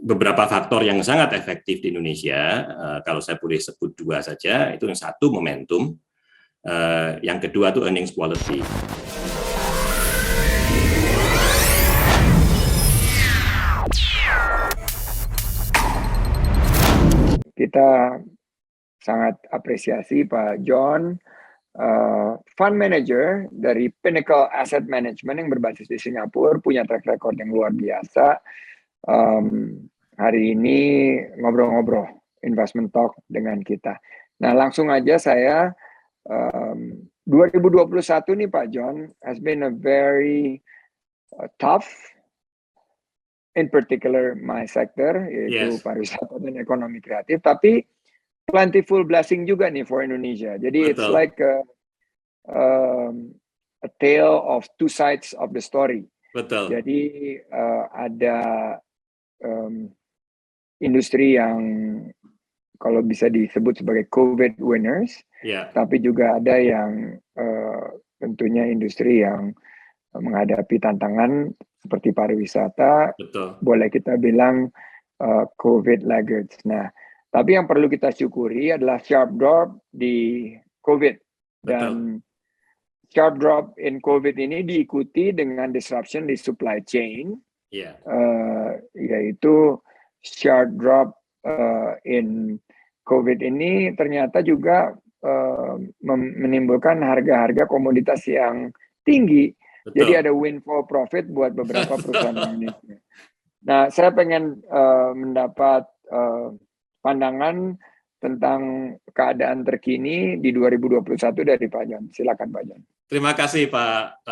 beberapa faktor yang sangat efektif di Indonesia, kalau saya boleh sebut dua saja, itu yang satu momentum, yang kedua itu earnings quality. Kita sangat apresiasi Pak John, fund manager dari Pinnacle Asset Management yang berbasis di Singapura, punya track record yang luar biasa. Hari ini ngobrol-ngobrol investment talk dengan kita. Nah, langsung aja saya 2021 nih Pak John has been a very tough, in particular my sector, yaitu pariwisata dan ekonomi kreatif, tapi plentiful blessing juga nih for Indonesia. Jadi it's like a tale of two sides of the story. Betul. Jadi ada industri yang kalau bisa disebut sebagai COVID winners, tapi juga ada yang tentunya industri yang menghadapi tantangan seperti pariwisata. Betul. Boleh kita bilang COVID laggards. Nah, tapi yang perlu kita syukuri adalah sharp drop di COVID. Dan sharp drop in COVID ini diikuti dengan disruption di supply chain, yaitu sharp drop in COVID ini ternyata juga menimbulkan harga-harga komoditas yang tinggi. Betul. Jadi ada windfall profit buat beberapa perusahaan Indonesia. Nah, saya pengen mendapat pandangan tentang keadaan terkini di 2021 dari Pak John. Silakan Pak John. Terima kasih Pak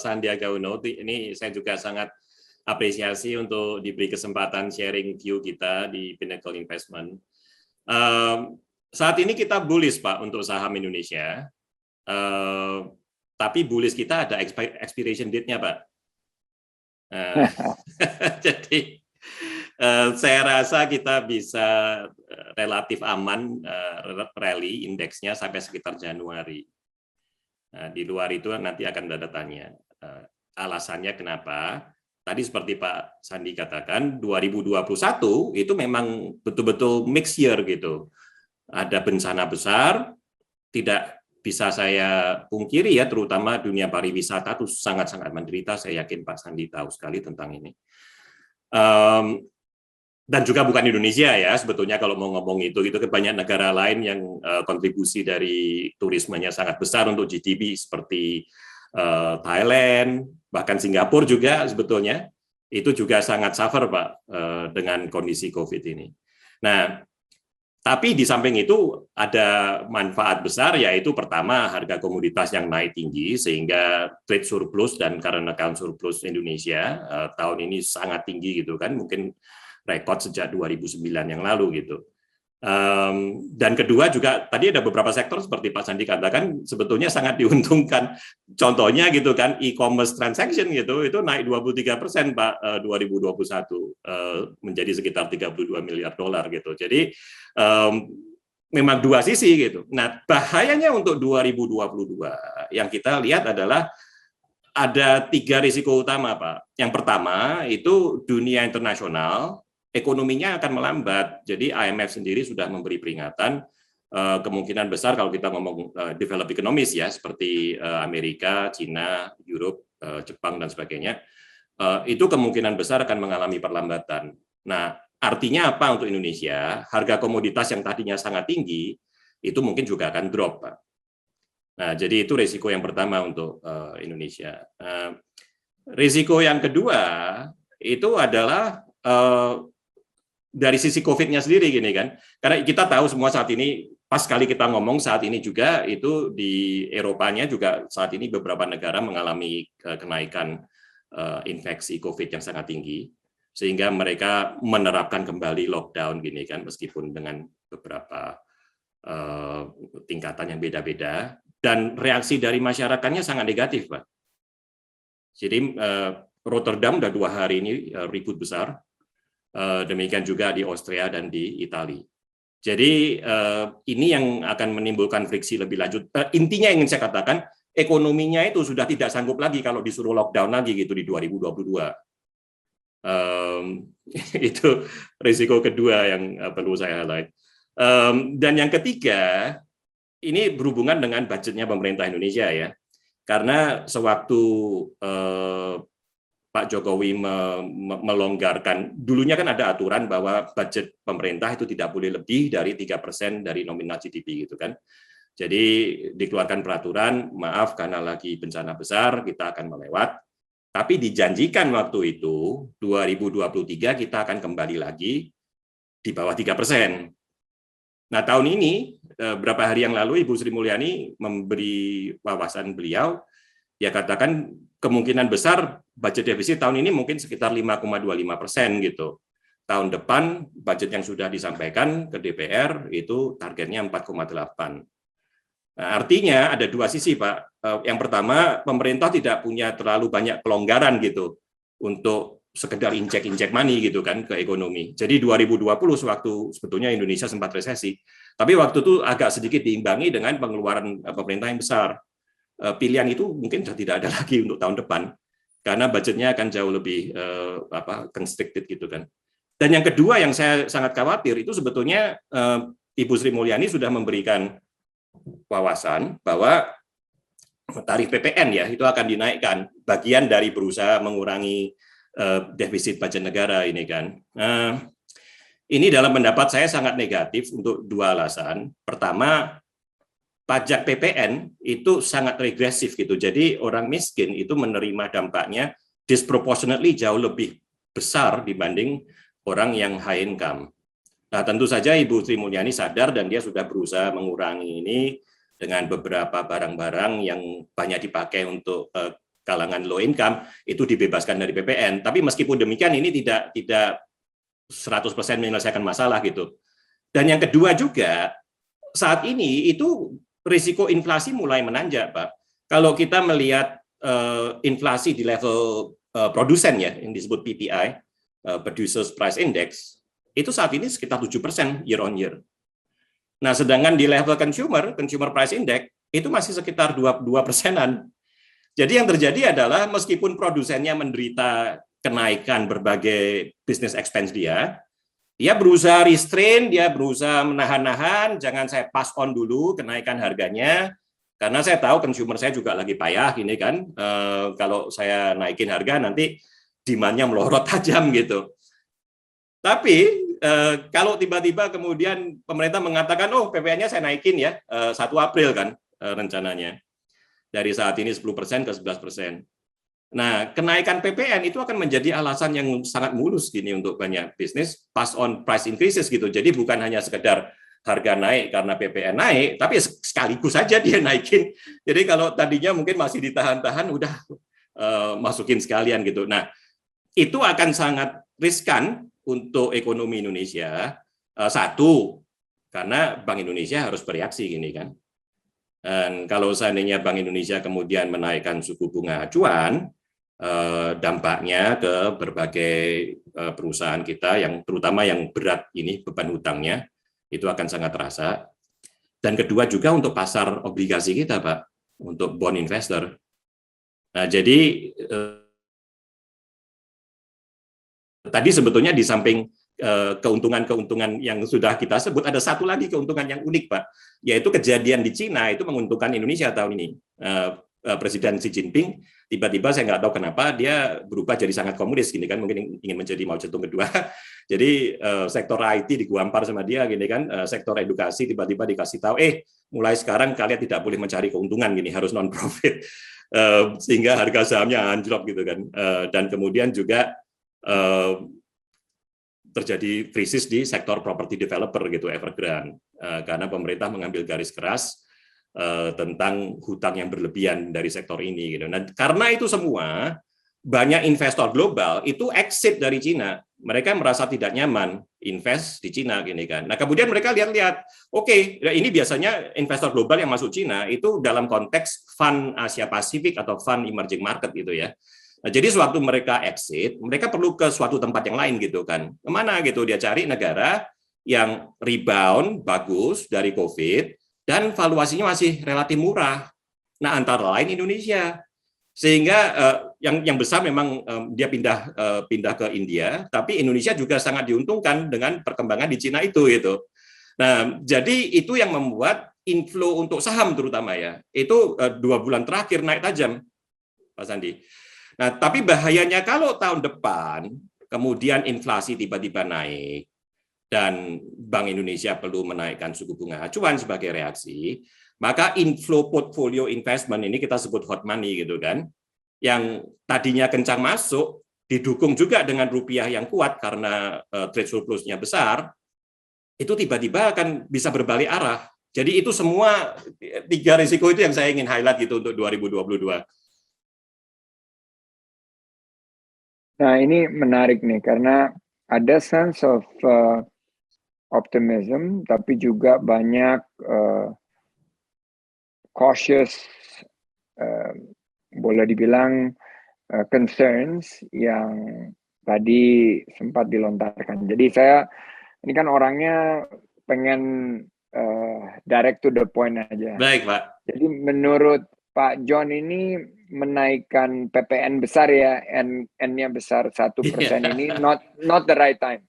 Sandiaga Uno. Ini saya juga sangat apresiasi untuk diberi kesempatan sharing view kita di Pinnacle Investment. Saat ini kita bullish Pak untuk saham Indonesia. Tapi bullish kita ada expiration date-nya, Pak. Jadi saya rasa kita bisa relatif aman rally indeksnya sampai sekitar Januari. Di luar itu nanti akan ada tanya. Alasannya kenapa? Tadi seperti Pak Sandi katakan, 2021 itu memang betul-betul mix year gitu. Ada bencana besar, tidak bisa saya pungkiri ya, terutama dunia pariwisata itu sangat-sangat menderita. Saya yakin Pak Sandi tahu sekali tentang ini. Dan juga bukan Indonesia ya, sebetulnya kalau mau ngomong itu banyak negara lain yang kontribusi dari turismenya sangat besar untuk GDP seperti Thailand, bahkan Singapura juga sebetulnya itu juga sangat suffer Pak dengan kondisi COVID ini. Nah, tapi di samping itu ada manfaat besar, yaitu pertama harga komoditas yang naik tinggi sehingga trade surplus dan current account surplus Indonesia tahun ini sangat tinggi gitu kan, mungkin rekor sejak 2009 yang lalu gitu. Dan kedua juga tadi ada beberapa sektor seperti Pak Sandi katakan sebetulnya sangat diuntungkan. Contohnya gitu kan e-commerce transaction gitu itu naik 23% Pak 2021 menjadi sekitar 32 miliar dolar gitu. Jadi memang dua sisi gitu. Nah, bahayanya untuk 2022 yang kita lihat adalah ada 3 risiko utama Pak. Yang pertama itu dunia internasional ekonominya akan melambat. Jadi IMF sendiri sudah memberi peringatan kemungkinan besar kalau kita ngomong developed economies ya seperti Amerika, Cina, Europe, Jepang dan sebagainya, itu kemungkinan besar akan mengalami perlambatan. Nah, artinya apa untuk Indonesia? Harga komoditas yang tadinya sangat tinggi itu mungkin juga akan drop, Pak. Nah, jadi itu risiko yang pertama untuk Indonesia. Risiko yang kedua itu adalah dari sisi COVID-nya sendiri gini kan, karena kita tahu semua saat ini pas kali kita ngomong saat ini juga itu di Eropanya juga saat ini beberapa negara mengalami kenaikan infeksi COVID yang sangat tinggi sehingga mereka menerapkan kembali lockdown gini kan meskipun dengan beberapa tingkatan yang beda-beda dan reaksi dari masyarakatnya sangat negatif Pak. Jadi Rotterdam udah 2 hari ini ribut besar. Demikian juga di Austria dan di Italia. Jadi ini yang akan menimbulkan friksi lebih lanjut. Intinya yang ingin saya katakan, ekonominya itu sudah tidak sanggup lagi kalau disuruh lockdown lagi gitu di 2022. Itu risiko kedua yang perlu saya highlight. Dan yang ketiga, ini berhubungan dengan budgetnya pemerintah Indonesia ya. Karena sewaktu Pak Jokowi melonggarkan, dulunya kan ada aturan bahwa budget pemerintah itu tidak boleh lebih dari 3% dari nominal GDP gitu kan. Jadi dikeluarkan peraturan, maaf karena lagi bencana besar kita akan melewat, tapi dijanjikan waktu itu 2023 kita akan kembali lagi di bawah 3%. Nah tahun ini, beberapa hari yang lalu Ibu Sri Mulyani memberi wawasan beliau, dia katakan kemungkinan besar budget defisit tahun ini mungkin sekitar 5,25% gitu. Tahun depan budget yang sudah disampaikan ke DPR itu targetnya 4,8%. Nah, artinya ada dua sisi, Pak. Yang pertama, pemerintah tidak punya terlalu banyak kelonggaran gitu untuk sekedar injek money gitu kan ke ekonomi. Jadi 2020 sewaktu sebetulnya Indonesia sempat resesi, tapi waktu itu agak sedikit diimbangi dengan pengeluaran pemerintah yang besar. Pilihan itu mungkin sudah tidak ada lagi untuk tahun depan karena budgetnya akan jauh lebih constricted gitu kan. Dan yang kedua yang saya sangat khawatir itu sebetulnya Ibu Sri Mulyani sudah memberikan wawasan bahwa tarif PPN ya itu akan dinaikkan, bagian dari berusaha mengurangi defisit budget negara ini kan. Ini dalam pendapat saya sangat negatif untuk dua alasan. Pertama, pajak PPN itu sangat regresif gitu. Jadi orang miskin itu menerima dampaknya disproportionately jauh lebih besar dibanding orang yang high income. Nah, tentu saja Ibu Sri Mulyani sadar dan dia sudah berusaha mengurangi ini dengan beberapa barang-barang yang banyak dipakai untuk kalangan low income itu dibebaskan dari PPN. Tapi meskipun demikian ini tidak 100% menyelesaikan masalah gitu. Dan yang kedua juga saat ini itu risiko inflasi mulai menanjak, Pak. Kalau kita melihat inflasi di level produsen ya yang disebut PPI, Producers Price Index, itu saat ini sekitar 7% year on year. Nah, sedangkan di level consumer price index, itu masih sekitar 2%-an. Jadi yang terjadi adalah meskipun produsennya menderita kenaikan berbagai business expense dia berusaha restrain, dia berusaha menahan-nahan, jangan saya pass on dulu kenaikan harganya, karena saya tahu consumer saya juga lagi payah, gini kan, kalau saya naikin harga nanti demand-nya melorot tajam gitu. Tapi kalau tiba-tiba kemudian pemerintah mengatakan, oh PPN-nya saya naikin ya, 1 April kan rencananya. Dari saat ini 10% ke 11%. Nah, kenaikan PPN itu akan menjadi alasan yang sangat mulus gini untuk banyak bisnis, pass on price increases gitu. Jadi bukan hanya sekedar harga naik karena PPN naik, tapi sekaligus saja dia naikin. Jadi kalau tadinya mungkin masih ditahan-tahan, udah masukin sekalian gitu. Nah, itu akan sangat riskan untuk ekonomi Indonesia. Satu, karena Bank Indonesia harus bereaksi gini kan. Dan kalau seandainya Bank Indonesia kemudian menaikkan suku bunga acuan, dampaknya ke berbagai perusahaan kita yang terutama yang berat ini beban hutangnya itu akan sangat terasa. Dan kedua juga untuk pasar obligasi kita, Pak, untuk bond investor. Nah, jadi tadi sebetulnya di samping keuntungan-keuntungan yang sudah kita sebut, ada satu lagi keuntungan yang unik, Pak, yaitu kejadian di Cina itu menguntungkan Indonesia tahun ini. Presiden Xi Jinping tiba-tiba saya nggak tahu kenapa dia berubah jadi sangat komunis gini kan, mungkin ingin menjadi Mao Zedong kedua. Jadi sektor IT digampar sama dia gini kan, sektor edukasi tiba-tiba dikasih tahu mulai sekarang kalian tidak boleh mencari keuntungan gini, harus non profit. Sehingga harga sahamnya anjlok gitu kan. Dan kemudian juga terjadi krisis di sektor property developer gitu, Evergrande, karena pemerintah mengambil garis keras tentang hutang yang berlebihan dari sektor ini gitu. Nah, karena itu semua banyak investor global itu exit dari Cina. Mereka merasa tidak nyaman invest di Cina gini kan. Nah, kemudian mereka lihat-lihat, oke, ini biasanya investor global yang masuk Cina itu dalam konteks fund Asia Pasifik atau fund emerging market gitu ya. Nah, jadi sewaktu mereka exit, mereka perlu ke suatu tempat yang lain gitu kan. Kemana gitu? Dia cari negara yang rebound bagus dari COVID dan valuasinya masih relatif murah. Nah, antara lain Indonesia. Sehingga yang besar memang dia pindah ke India, tapi Indonesia juga sangat diuntungkan dengan perkembangan di Cina itu gitu. Nah, jadi itu yang membuat inflow untuk saham terutama ya, itu 2 bulan terakhir naik tajam, Pak Sandi. Nah, tapi bahayanya kalau tahun depan kemudian inflasi tiba-tiba naik dan Bank Indonesia perlu menaikkan suku bunga acuan sebagai reaksi, maka inflow portfolio investment ini kita sebut hot money gitu kan, yang tadinya kencang masuk didukung juga dengan rupiah yang kuat karena trade surplusnya besar, itu tiba-tiba akan bisa berbalik arah. Jadi itu semua 3 risiko itu yang saya ingin highlight gitu untuk 2022. Nah, ini menarik nih karena ada sense of optimism, tapi juga banyak cautious, boleh dibilang concerns yang tadi sempat dilontarkan. Jadi saya ini kan orangnya pengen direct to the point aja. Baik, Pak. Jadi menurut Pak John ini menaikkan PPN besar ya, N-nya besar 1% ini not the right time.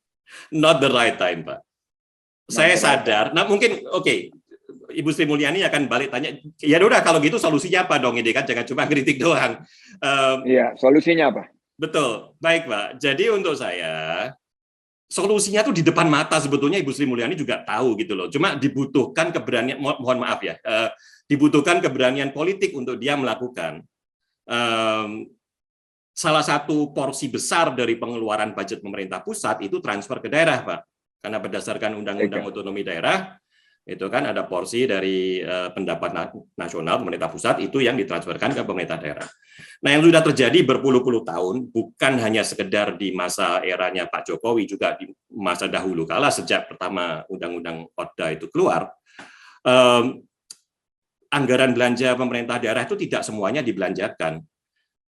Not the right time, Pak. Saya sadar. Nah, mungkin oke, Ibu Sri Mulyani akan balik tanya, ya udah kalau gitu solusinya apa dong ini kan, jangan cuma kritik doang. Iya, solusinya apa? Betul, baik Pak. Jadi untuk saya, solusinya tuh di depan mata sebetulnya Ibu Sri Mulyani juga tahu gitu loh. Cuma dibutuhkan keberanian, mohon maaf ya, dibutuhkan keberanian politik untuk dia melakukan. Salah satu porsi besar dari pengeluaran budget pemerintah pusat itu transfer ke daerah, Pak. Karena berdasarkan Undang-Undang Otonomi Daerah, itu kan ada porsi dari pendapatan nasional pemerintah pusat itu yang ditransferkan ke pemerintah daerah. Nah, yang sudah terjadi berpuluh-puluh tahun, bukan hanya sekedar di masa eranya Pak Jokowi, juga di masa dahulu kala sejak pertama Undang-Undang Otda itu keluar, anggaran belanja pemerintah daerah itu tidak semuanya dibelanjakan.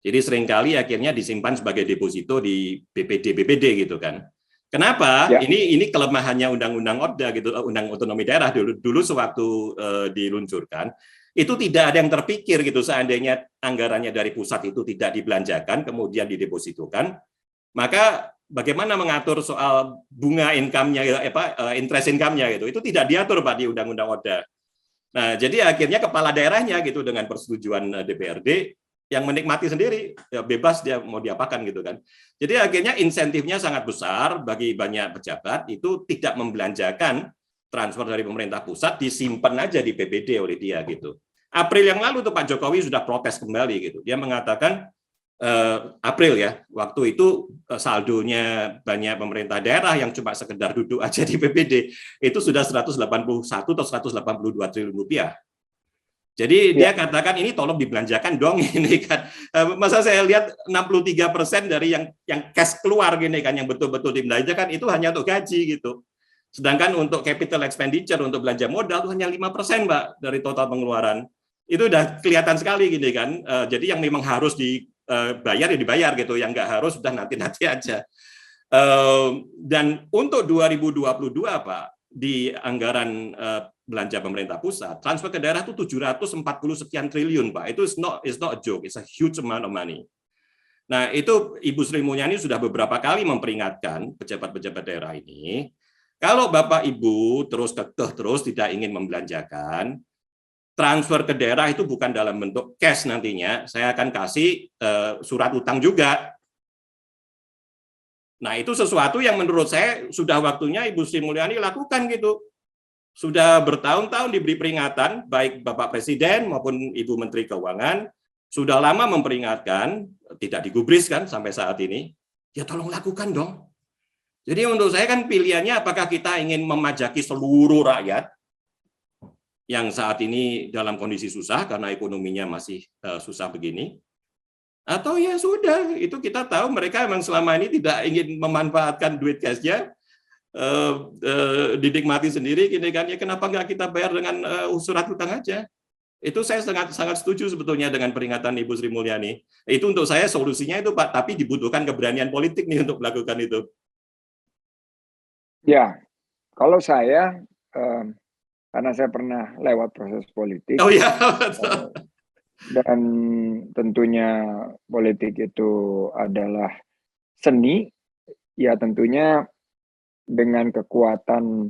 Jadi seringkali akhirnya disimpan sebagai deposito di BPD gitu kan. Kenapa? Ya. Ini kelemahannya Undang-Undang Otda gitu, Undang Otonomi Daerah dulu sewaktu diluncurkan, itu tidak ada yang terpikir gitu seandainya anggarannya dari pusat itu tidak dibelanjakan kemudian didepositokan, maka bagaimana mengatur soal bunga income-nya interest income-nya gitu. Itu tidak diatur Pak di Undang-Undang Otda. Nah, jadi akhirnya kepala daerahnya gitu dengan persetujuan DPRD yang menikmati sendiri, ya bebas dia mau diapakan gitu kan. Jadi akhirnya insentifnya sangat besar bagi banyak pejabat itu tidak membelanjakan transfer dari pemerintah pusat, disimpan aja di PBD oleh dia gitu. April yang lalu tuh Pak Jokowi sudah protes kembali gitu. Dia mengatakan April ya, waktu itu saldonya banyak pemerintah daerah yang cuma sekedar duduk aja di PBD itu sudah 181 atau 182 triliun rupiah. Jadi dia katakan ini tolong dibelanjakan dong ini kan. Masa saya lihat 63% dari yang cash keluar gini kan yang betul-betul dibelanjakan itu hanya untuk gaji gitu. Sedangkan untuk capital expenditure untuk belanja modal itu hanya 5% Mbak dari total pengeluaran. Itu udah kelihatan sekali gini kan. Jadi yang memang harus dibayar ya dibayar gitu, yang nggak harus sudah nanti-nanti aja. Dan untuk 2022 Pak di anggaran belanja pemerintah pusat, transfer ke daerah itu 740 sekian triliun, Pak. Itu it's not a joke, it's a huge amount of money. Nah, itu Ibu Sri Mulyani sudah beberapa kali memperingatkan pejabat-pejabat daerah ini, kalau Bapak Ibu terus kekeh terus tidak ingin membelanjakan, transfer ke daerah itu bukan dalam bentuk cash nantinya, saya akan kasih surat utang juga. Nah, itu sesuatu yang menurut saya sudah waktunya Ibu Sri Mulyani lakukan gitu. Sudah bertahun-tahun diberi peringatan, baik Bapak Presiden maupun Ibu Menteri Keuangan, sudah lama memperingatkan, tidak digubris kan sampai saat ini, ya tolong lakukan dong. Jadi untuk saya kan pilihannya apakah kita ingin memajaki seluruh rakyat yang saat ini dalam kondisi susah karena ekonominya masih susah begini, atau ya sudah, itu kita tahu mereka memang selama ini tidak ingin memanfaatkan duit cashnya, dinikmati sendiri gini kan, ya kenapa nggak kita bayar dengan surat utang aja. Itu saya sangat setuju sebetulnya dengan peringatan Ibu Sri Mulyani. Itu untuk saya solusinya itu Pak, tapi dibutuhkan keberanian politik nih untuk melakukan itu. Ya, kalau saya karena saya pernah lewat proses politik. Oh ya, betul. Dan tentunya politik itu adalah seni, ya tentunya dengan kekuatan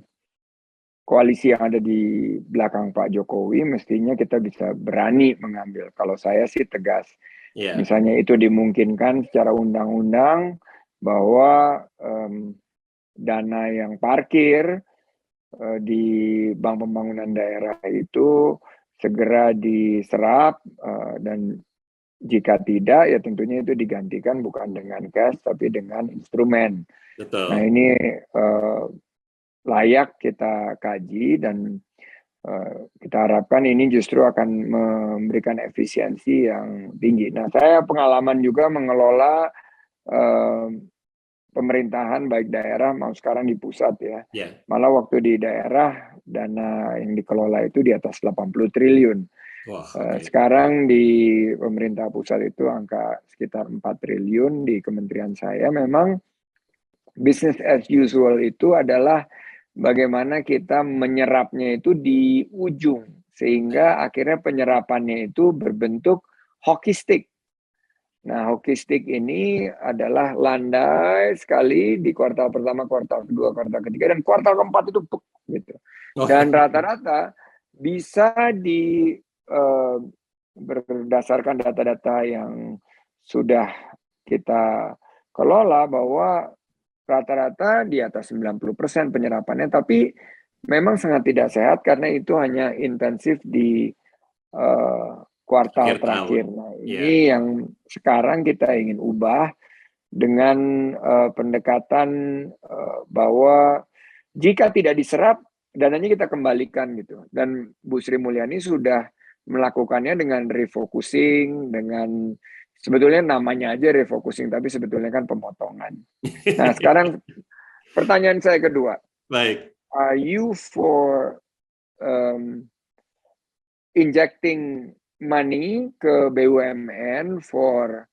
koalisi yang ada di belakang Pak Jokowi, mestinya kita bisa berani mengambil. Kalau saya sih tegas. Ya, Misalnya itu dimungkinkan secara undang-undang bahwa dana yang parkir di Bank Pembangunan Daerah itu segera diserap, dan jika tidak ya tentunya itu digantikan bukan dengan cash tapi dengan instrumen. Nah betul. ini layak kita kaji dan kita harapkan ini justru akan memberikan efisiensi yang tinggi. Nah saya pengalaman juga mengelola eh, pemerintahan baik daerah mau sekarang di pusat ya. Ya, Malah waktu di daerah dana yang dikelola itu di atas 80 triliun. wah, oke. Sekarang di pemerintah pusat itu angka sekitar 4 triliun di kementerian saya. Memang business as usual itu adalah bagaimana kita menyerapnya itu di ujung. Sehingga akhirnya penyerapannya itu berbentuk hockey stick. Nah, hockey stick ini adalah landai sekali di kuartal pertama, kuartal kedua, kuartal ketiga, dan kuartal keempat itu gitu. Oh, Dan rata-rata bisa berdasarkan data-data yang sudah kita kelola bahwa rata-rata di atas 90% penyerapannya, tapi memang sangat tidak sehat karena itu hanya intensif di eh, kuartal akhir tahun. terakhir. Nah, Ya, ini yang sekarang kita ingin ubah dengan pendekatan bahwa jika tidak diserap, dananya kita kembalikan gitu. Dan Bu Sri Mulyani sudah melakukannya dengan refocusing, dengan sebetulnya namanya aja refocusing, tapi sebetulnya kan pemotongan. Nah, sekarang pertanyaan saya kedua, baik. are you for um, injecting money ke BUMN for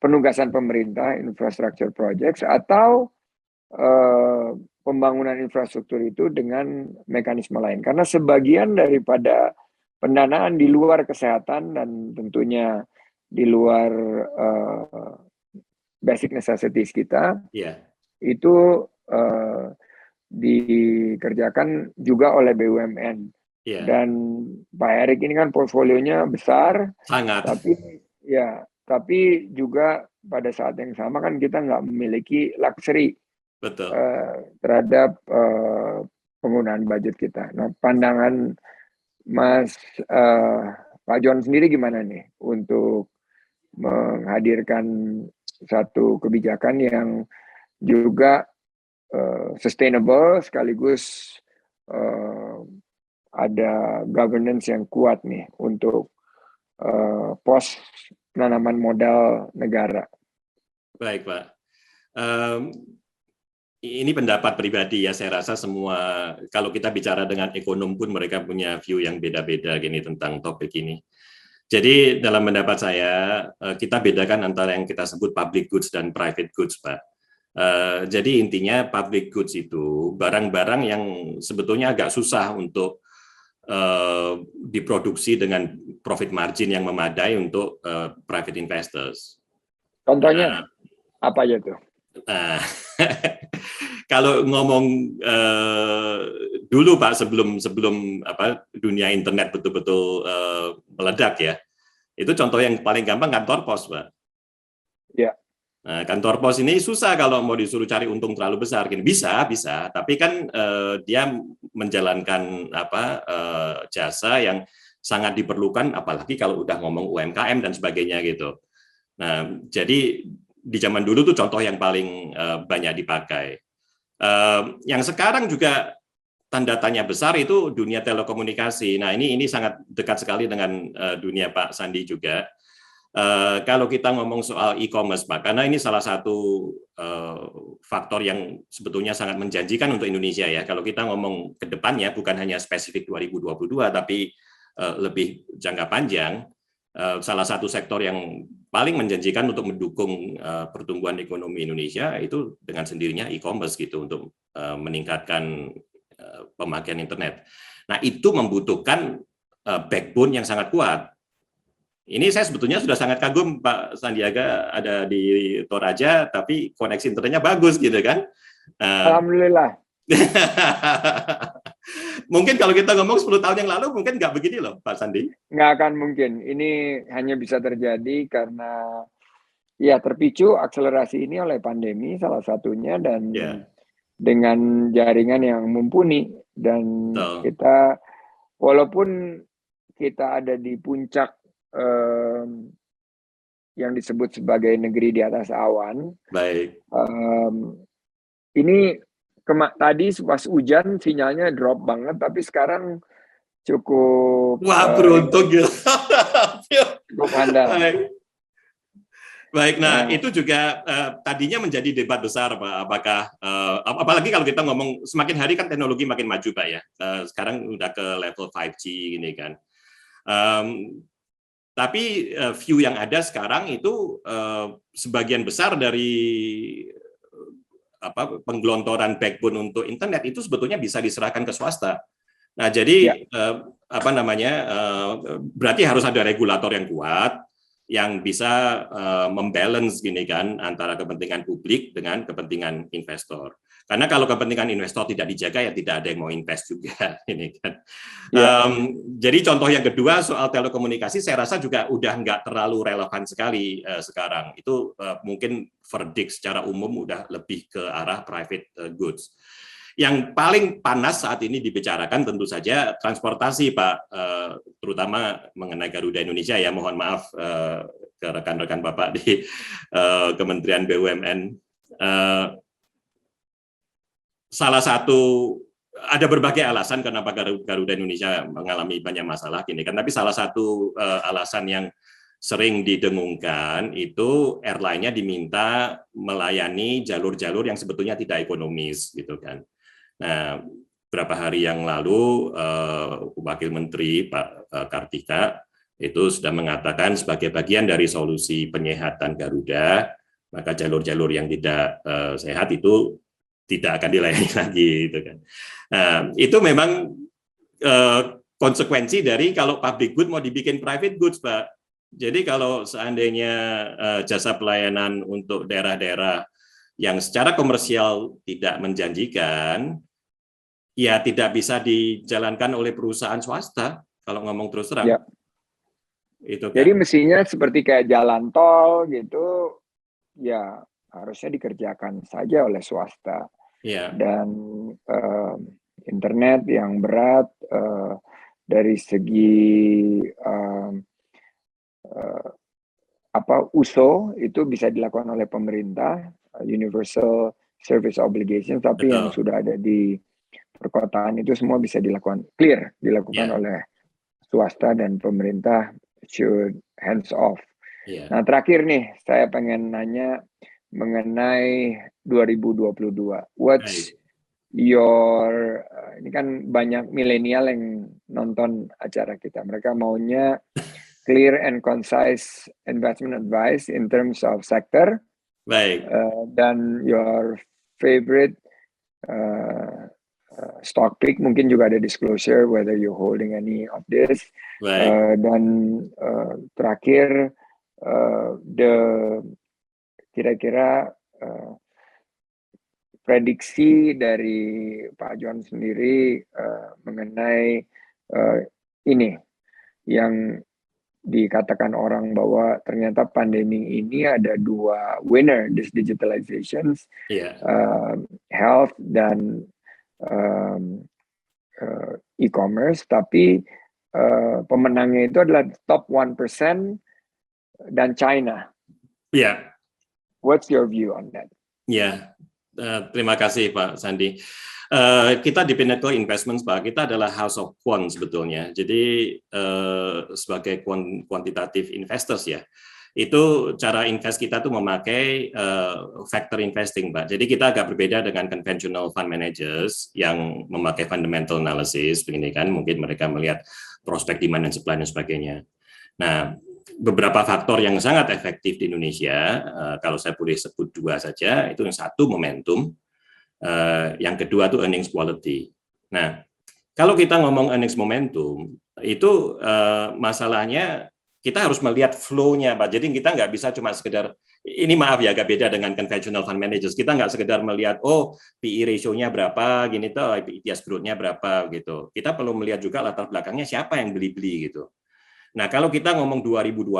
penugasan pemerintah infrastructure projects atau pembangunan infrastruktur itu dengan mekanisme lain? Karena sebagian daripada pendanaan di luar kesehatan dan tentunya di luar basic necessities kita Ya, itu dikerjakan juga oleh BUMN. ya, Dan Pak Erik ini kan portfolionya besar, sangat. tapi juga pada saat yang sama kan kita nggak memiliki luxury Betul. terhadap penggunaan budget kita. Nah, pandangan Mas Pak John sendiri gimana nih untuk menghadirkan satu kebijakan yang juga sustainable sekaligus ada governance yang kuat nih untuk pos penanaman modal negara. Baik, Pak. Em, ini pendapat pribadi ya, saya rasa semua, kalau kita bicara dengan ekonom pun mereka punya view yang beda-beda gini tentang topik ini. Jadi dalam pendapat saya, kita bedakan antara yang kita sebut public goods dan private goods, Pak. Jadi intinya public goods itu barang-barang yang sebetulnya agak susah untuk diproduksi dengan profit margin yang memadai untuk private investors. Contohnya apa aja tuh? Nah, kalau ngomong dulu Pak, sebelum apa dunia internet betul-betul meledak ya, itu contoh yang paling gampang kantor pos, Pak. Ya. Nah, kantor pos ini susah kalau mau disuruh cari untung terlalu besar. Gini, bisa, tapi kan dia menjalankan apa jasa yang sangat diperlukan, apalagi kalau udah ngomong UMKM dan sebagainya gitu. Nah, jadi di zaman dulu tuh contoh yang paling banyak dipakai. Yang sekarang juga tanda tanya besar itu dunia telekomunikasi. Nah, ini sangat dekat sekali dengan dunia Pak Sandi juga. Kalau kita ngomong soal e-commerce, Pak, karena ini salah satu faktor yang sebetulnya sangat menjanjikan untuk Indonesia ya. Kalau kita ngomong ke depannya, bukan hanya spesifik 2022, tapi lebih jangka panjang, salah satu sektor yang paling menjanjikan untuk mendukung pertumbuhan ekonomi Indonesia itu dengan sendirinya e-commerce gitu, untuk meningkatkan pemakaian internet. Nah, itu membutuhkan backbone yang sangat kuat. Ini saya sebetulnya sudah sangat kagum Pak Sandiaga ada di Toraja, tapi koneksi internetnya bagus gitu kan. Alhamdulillah. Mungkin kalau kita ngomong 10 tahun yang lalu mungkin nggak begini loh Pak Sandi. Nggak akan mungkin. Ini hanya bisa terjadi karena ya terpicu akselerasi ini oleh pandemi salah satunya, dan dengan jaringan yang mumpuni, dan kita walaupun kita ada di puncak yang disebut sebagai negeri di atas awan. Baik. Ini tadi pas hujan sinyalnya drop banget, tapi sekarang cukup. Wah, beruntung gitu. Cukup handal. Baik, nah itu juga tadinya menjadi debat besar Pak. Apakah apalagi kalau kita ngomong semakin hari kan teknologi makin maju Pak ya. Sekarang udah ke level 5G gini kan. Tapi view yang ada sekarang itu sebagian besar dari penggelontoran backbone untuk internet itu sebetulnya bisa diserahkan ke swasta. Nah, jadi berarti harus ada regulator yang kuat yang bisa membalance gini kan antara kepentingan publik dengan kepentingan investor. Karena kalau kepentingan investor tidak dijaga ya tidak ada yang mau invest juga ini kan. Jadi contoh yang kedua soal telekomunikasi saya rasa juga udah nggak terlalu relevan sekali sekarang. Itu mungkin verdict secara umum udah lebih ke arah private goods. Yang paling panas saat ini dibicarakan tentu saja transportasi Pak, terutama mengenai Garuda Indonesia ya, mohon maaf ke rekan-rekan Bapak di Kementerian BUMN. Salah satu, ada berbagai alasan kenapa Garuda Indonesia mengalami banyak masalah gini kan, tapi salah satu alasan yang sering didengungkan itu airline-nya diminta melayani jalur-jalur yang sebetulnya tidak ekonomis gitu kan. Nah, beberapa hari yang lalu Wakil Menteri Pak Kartika itu sudah mengatakan sebagai bagian dari solusi penyehatan Garuda, maka jalur-jalur yang tidak sehat itu tidak akan dilayani lagi gitu kan. Nah, itu memang konsekuensi dari kalau public good mau dibikin private goods, Pak. Jadi kalau seandainya jasa pelayanan untuk daerah-daerah yang secara komersial tidak menjanjikan, ya tidak bisa dijalankan oleh perusahaan swasta kalau ngomong terus terang. Ya. Itu kan. Jadi mestinya seperti kayak jalan tol gitu, ya harusnya dikerjakan saja oleh swasta. Ya. Dan internet yang berat dari segi USO itu bisa dilakukan oleh pemerintah, Universal Service Obligation, tapi Betul. yang sudah ada di perkotaan itu semua bisa dilakukan oleh swasta, dan pemerintah should hands off. Nah, terakhir nih saya pengen nanya mengenai 2022. What's your ini kan banyak milenial yang nonton acara kita. Mereka maunya clear and concise investment advice in terms of sector. Baik. Dan your favorite stock pick, mungkin juga ada disclosure whether you're holding any of this. Dan terakhir kira-kira prediksi dari Pak John sendiri mengenai ini yang dikatakan orang bahwa ternyata pandemi ini ada dua winner, this digitalizations, health dan e-commerce, tapi pemenangnya itu adalah top 1% dan China. Ya. What's your view on that? Ya, terima kasih Pak Sandi. Kita di Pinnacle Investments, Pak, kita adalah house of quant sebetulnya. Jadi sebagai quantitative investors ya, itu cara invest kita tuh memakai factor investing, Pak. Jadi kita agak berbeda dengan conventional fund managers yang memakai fundamental analysis, begini kan, mungkin mereka melihat prospek demand dan supply dan sebagainya. Nah, beberapa faktor yang sangat efektif di Indonesia, kalau saya boleh sebut dua saja, itu yang satu momentum, yang kedua itu earnings quality. Nah, kalau kita ngomong earnings momentum, itu masalahnya kita harus melihat flow-nya, Pak. Jadi kita nggak bisa cuma sekedar, ini maaf ya, agak beda dengan conventional fund managers. Kita nggak sekedar melihat, oh PE ratio-nya berapa, gini tuh, EPS growth-nya berapa, gitu. Kita perlu melihat juga latar belakangnya siapa yang beli-beli, gitu. Nah, kalau kita ngomong 2020,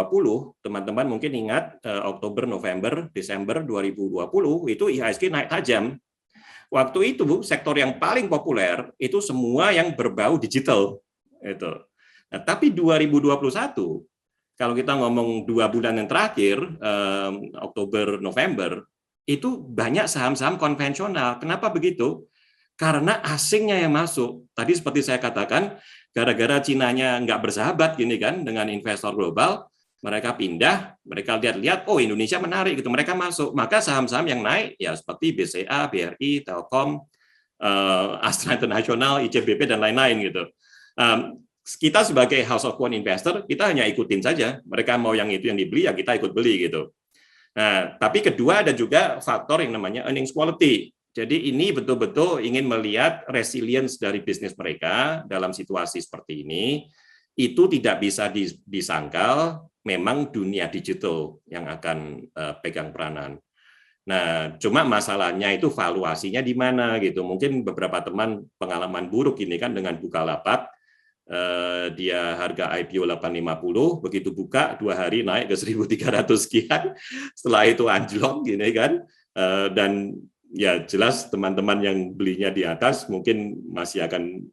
teman-teman mungkin ingat Oktober, November, Desember 2020, itu IHSG naik tajam. Waktu itu, sektor yang paling populer, itu semua yang berbau digital. Itu. Nah, tapi 2021, kalau kita ngomong 2 bulan yang terakhir, Oktober, November, itu banyak saham-saham konvensional. Kenapa begitu? Karena asingnya yang masuk. Tadi seperti saya katakan, gara-gara Cinanya nggak bersahabat gini kan dengan investor global, mereka pindah, mereka lihat-lihat, oh Indonesia menarik gitu, mereka masuk. Maka saham-saham yang naik ya seperti BCA, BRI, Telkom, Astra International, ICBP dan lain-lain gitu. Kita sebagai house of fund investor, kita hanya ikutin saja. Mereka mau yang itu yang dibeli, ya kita ikut beli gitu. Nah, tapi kedua ada juga faktor yang namanya earnings quality. Jadi ini betul-betul ingin melihat resilience dari bisnis mereka dalam situasi seperti ini. Itu tidak bisa disangkal, memang dunia digital yang akan pegang peranan. Nah, cuma masalahnya itu valuasinya di mana gitu. Mungkin beberapa teman pengalaman buruk ini kan dengan Bukalapak, dia harga IPO 850, begitu buka 2 hari naik ke 1.300 sekian, setelah itu anjlok gini kan, dan ya jelas teman-teman yang belinya di atas mungkin masih akan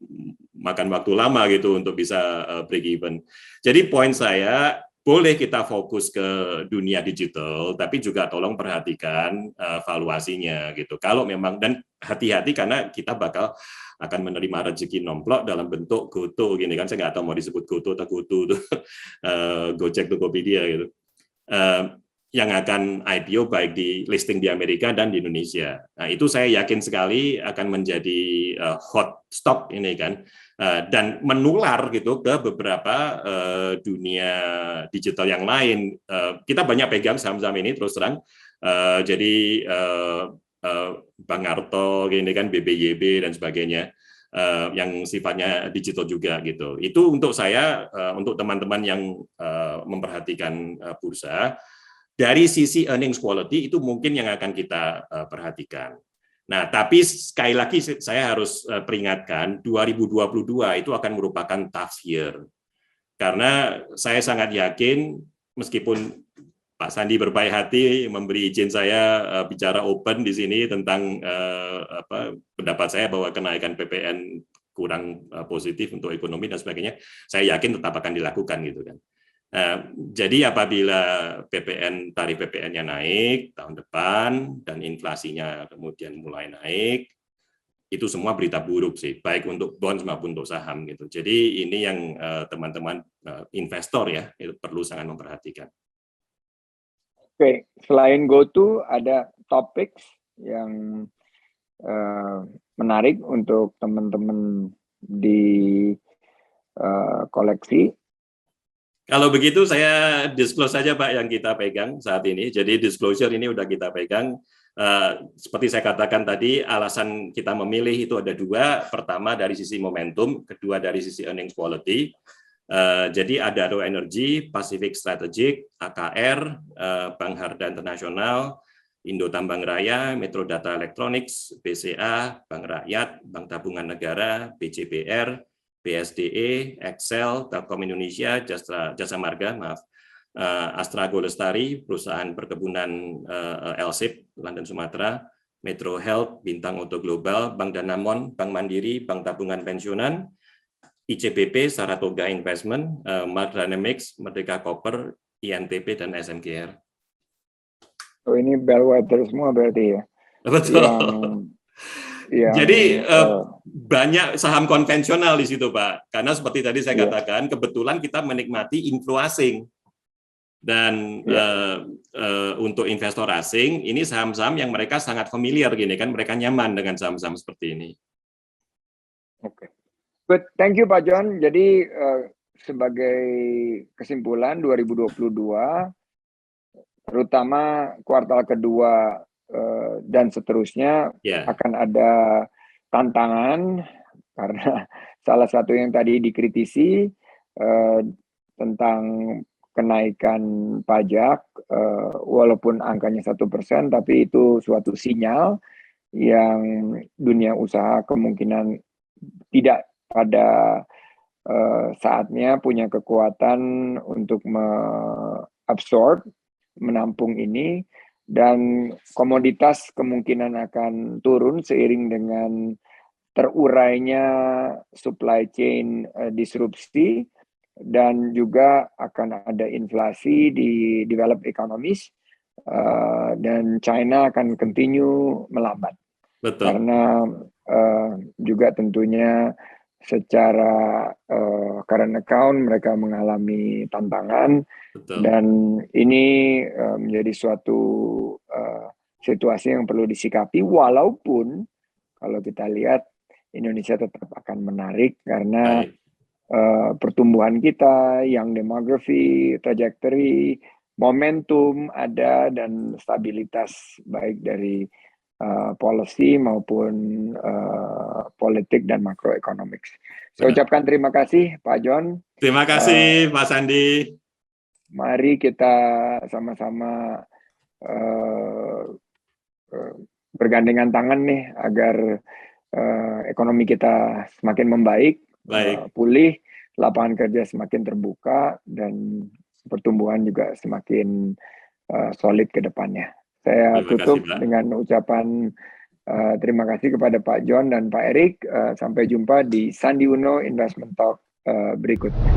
makan waktu lama gitu untuk bisa break even. Jadi poin saya, boleh kita fokus ke dunia digital, tapi juga tolong perhatikan valuasinya gitu. Kalau memang, dan hati-hati karena kita bakal akan menerima rezeki nomplok dalam bentuk GoTo gini kan, saya nggak tahu mau disebut GoTo atau GoTo tuh, Gojek, Tokopedia gitu, yang akan IPO baik di listing di Amerika dan di Indonesia. Nah itu saya yakin sekali akan menjadi hot stop ini kan, dan menular gitu ke beberapa dunia digital yang lain. Kita banyak pegang saham-saham ini terus terang, jadi Bang Arto, gini kan, BBYB dan sebagainya, yang sifatnya digital juga gitu. Itu untuk saya, untuk teman-teman yang memperhatikan bursa, dari sisi earnings quality itu mungkin yang akan kita perhatikan. Nah, tapi sekali lagi saya harus peringatkan, 2022 itu akan merupakan tough year. Karena saya sangat yakin, meskipun Pak Sandi berbaik hati memberi izin saya bicara open di sini tentang pendapat saya bahwa kenaikan PPN kurang positif untuk ekonomi dan sebagainya, saya yakin tetap akan dilakukan gitu kan. Jadi apabila tarif PPN-nya naik tahun depan dan inflasinya kemudian mulai naik, itu semua berita buruk sih, baik untuk bonds maupun untuk saham gitu. Jadi ini yang teman-teman investor ya itu perlu sangat memperhatikan. Oke, selain GoTo ada topics yang menarik untuk teman-teman di koleksi. Kalau begitu saya disclose saja Pak yang kita pegang saat ini. Jadi disclosure ini udah kita pegang. Seperti saya katakan tadi, alasan kita memilih itu ada dua. Pertama dari sisi momentum, kedua dari sisi earnings quality. Jadi ada Adaro Energy, Pacific Strategic, AKR, Bank Harda Internasional, Indo Tambang Raya, Metro Data Electronics, BCA, Bank Rakyat, Bank Tabungan Negara, BCBR, BSDE, Excel, Telkom Indonesia, Jasa Marga, maaf, Astra Golestari, perusahaan perkebunan LSIP, London Sumatera, Metro Health, Bintang Auto Global, Bank Danamon, Bank Mandiri, Bank Tabungan Pensiunan, ICBP, Saratoga Investment, Mark Dynamics, Merdeka Copper, INTP, dan SMGR. Oh, ini bellwether semua berarti ya? Betul. Jadi yang banyak saham konvensional di situ Pak, karena seperti tadi saya katakan, kebetulan kita menikmati inflow asing. Dan untuk investor asing, ini saham-saham yang mereka sangat familiar gini kan, mereka nyaman dengan saham-saham seperti ini. Oke. Good, thank you Pak John. Jadi sebagai kesimpulan 2022, terutama kuartal kedua dan seterusnya akan ada tantangan karena salah satu yang tadi dikritisi tentang kenaikan pajak, walaupun angkanya 1%, tapi itu suatu sinyal yang dunia usaha kemungkinan tidak pada saatnya punya kekuatan untuk absorb, menampung ini, dan komoditas kemungkinan akan turun seiring dengan terurainya supply chain disrupsi, dan juga akan ada inflasi di developed economies, dan China akan continue melambat. Betul. Karena juga tentunya secara current account mereka mengalami tantangan. Betul. Dan ini menjadi suatu situasi yang perlu disikapi, walaupun kalau kita lihat Indonesia tetap akan menarik karena pertumbuhan kita, yang demografi, trajectory, momentum ada, dan stabilitas baik dari policy maupun politik dan makroekonomik. Saya ucapkan terima kasih Pak John. Terima kasih Pak Sandi. Mari kita sama-sama bergandengan tangan nih agar ekonomi kita semakin membaik, pulih, lapangan kerja semakin terbuka, dan pertumbuhan juga semakin solid ke depannya. Saya tutup dengan ucapan terima kasih kepada Pak John dan Pak Erik. Sampai jumpa di Sandi Uno Investment Talk berikutnya.